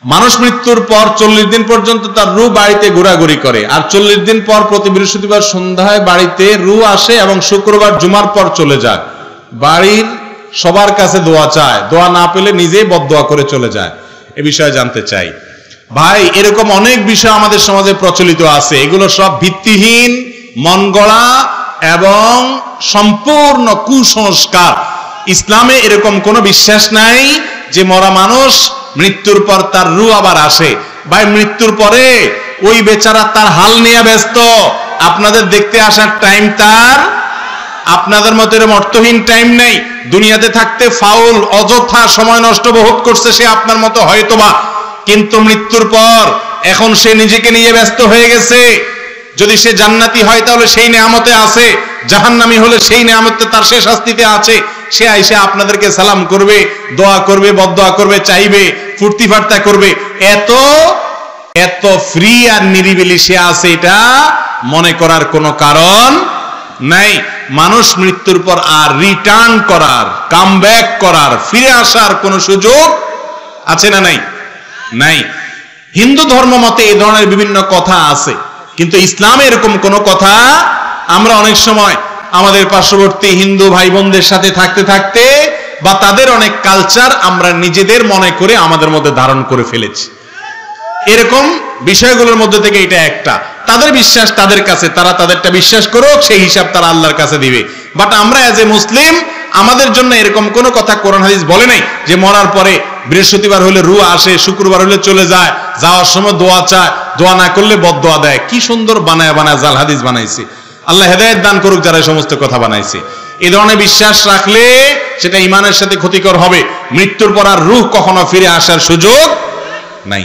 মানুষ মৃত্যুর পর 40 দিন পর্যন্ত তার রূহ বাড়িতে ঘোরাঘুরি করে, আর 40 দিন পর প্রতি বৃহস্পতিবার সন্ধ্যায় বাড়িতে রূহ আসে এবং শুক্রবার জুমার পর চলে যায়। বাড়ির সবার কাছে দোয়া চায়, দোয়া না পেলে নিজেই বদদোয়া করে চলে যায়। এ বিষয়ে জানতে চাই ভাই, এরকম অনেক বিষয় আমাদের সমাজে প্রচলিত আছে, এগুলো সব ভিত্তিহীন, মন গড়া এবং সম্পূর্ণ কুসংস্কার। ইসলামে এরকম কোনো বিশ্বাস নাই যে মরা মানুষ মৃত্যুর পর তার রূহ আবার আসে। ভাই, মৃত্যুর পরে ওই বেচারা তার হাল নিয়ে ব্যস্ত, আপনাদের দেখতে আসার টাইম তার আপনাদের মতো এরকম অর্থহীন টাইম নেই। দুনিয়াতে থাকতে ফাউল অযথা সময় নষ্ট বহুত করছে সে আপনার মতো হয়তোবা, কিন্তু মৃত্যুর পর এখন সে নিজেকে নিয়ে ব্যস্ত হয়ে গেছে। যদি সে জান্নাতি হয় তাহলে সেই নেয়ামতে আছে, জাহান্নামী হলে সেই নেয়ামতে তার সে শাস্তিতে আছে। সে আইসে আপনাদেরকে সালাম করবে, দোয়া করবে, বদদোয়া করবে, চাইবে, ফুর্তি ফার্তা করবে। এত এত ফ্রি আর নিরিবিলি সে আছে, এটা মনে করার কোনো কারণ নাই। মানুষ মৃত্যুর পর আর রিটার্ন করার, কাম ব্যাক করার, ফিরে আসার কোন সুযোগ আছে না নাই? নাই। হিন্দু ধর্ম মতে এই ধরনের বিভিন্ন কথা আছে, কিন্তু ইসলামে এরকম কোনো কথা আমরা অনেক সময় আমাদের পার্শ্ববর্তী হিন্দু ভাই বোনদের সাথে থাকতে থাকতে বা তাদের অনেক কালচার আমরা নিজেদের মনে করে আমাদের মধ্যে ধারণ করে ফেলেছি। এরকম বিষয়গুলোর মধ্যে থেকে এটা একটা। তাদের বিশ্বাস তাদের কাছে, তারা তাদেরটা বিশ্বাস করুক, সেই হিসাব তারা আল্লাহর কাছে দিবে। বাট আমরা এজ এ মুসলিম, আমাদের জন্য এরকম কোনো কথা কোরআন হাদিস বলে নাই যে মরার পরে বৃহস্পতিবার হলে রূহ আসে, শুক্রবার হলে চলে যায়, যাওয়ার সময় দোয়া চায়, দোয়া না করলে বদদোয়া দেয়। কি সুন্দর বানায় বানায় জাল হাদিস বানাইছে। আল্লাহ হেদায়েত দান করুক যারা এই সমস্ত কথা বানাইছে। এই ধরনের বিশ্বাস রাখলে সেটা ঈমানের সাথে ক্ষতিকর হবে। মৃত্যুর পর আর রূহ কখনো ফিরে আসার সুযোগ নাই।